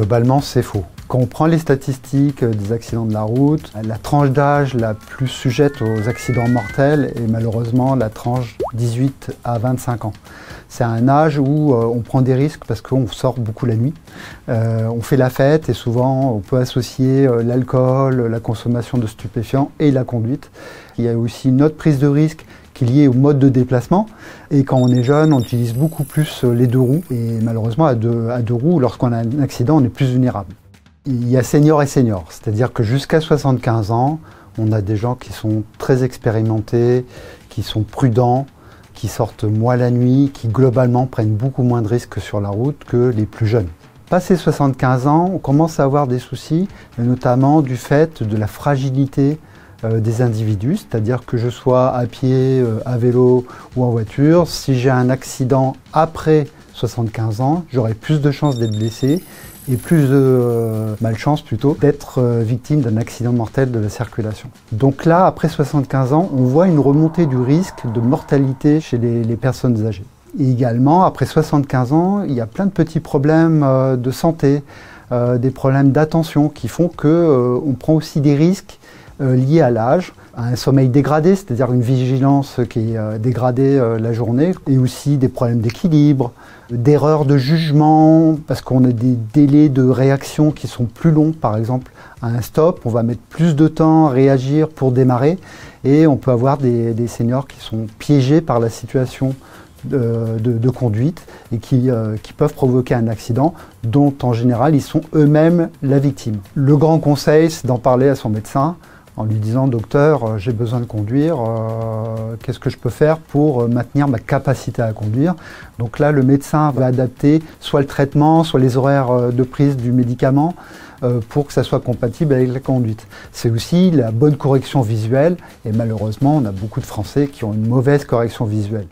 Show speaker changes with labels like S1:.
S1: Globalement, c'est faux. Quand on prend les statistiques des accidents de la route, la tranche d'âge la plus sujette aux accidents mortels est malheureusement la tranche 18 à 25 ans. C'est un âge où on prend des risques parce qu'on sort beaucoup la nuit. On fait la fête et souvent on peut associer l'alcool, la consommation de stupéfiants et la conduite. Il y a aussi une autre prise de risque qui est liée au mode de déplacement. Et quand on est jeune, on utilise beaucoup plus les deux roues. Et malheureusement, à deux roues, lorsqu'on a un accident, on est plus vulnérable. Il y a seniors et seniors, c'est-à-dire que jusqu'à 75 ans, on a des gens qui sont très expérimentés, qui sont prudents, qui sortent moins la nuit, qui globalement prennent beaucoup moins de risques sur la route que les plus jeunes. Passé 75 ans, on commence à avoir des soucis, notamment du fait de la fragilité des individus, c'est-à-dire que je sois à pied, à vélo ou en voiture, si j'ai un accident après 75 ans, j'aurai plus de chances d'être blessé et plus de malchance plutôt d'être victime d'un accident mortel de la circulation. Donc là, après 75 ans, on voit une remontée du risque de mortalité chez les personnes âgées. Et également, après 75 ans, il y a plein de petits problèmes de santé, des problèmes d'attention qui font qu'on prend aussi des risques liés à l'âge, à un sommeil dégradé, c'est-à-dire une vigilance qui est dégradée la journée, et aussi des problèmes d'équilibre, d'erreurs de jugement, parce qu'on a des délais de réaction qui sont plus longs. Par exemple, à un stop, on va mettre plus de temps à réagir pour démarrer, et on peut avoir des seniors qui sont piégés par la situation de conduite et qui peuvent provoquer un accident dont en général ils sont eux-mêmes la victime. Le grand conseil, c'est d'en parler à son médecin en lui disant « Docteur, j'ai besoin de conduire, qu'est-ce que je peux faire pour maintenir ma capacité à conduire ?» Donc là, le médecin va adapter soit le traitement, soit les horaires de prise du médicament pour que ça soit compatible avec la conduite. C'est aussi la bonne correction visuelle et malheureusement, on a beaucoup de Français qui ont une mauvaise correction visuelle.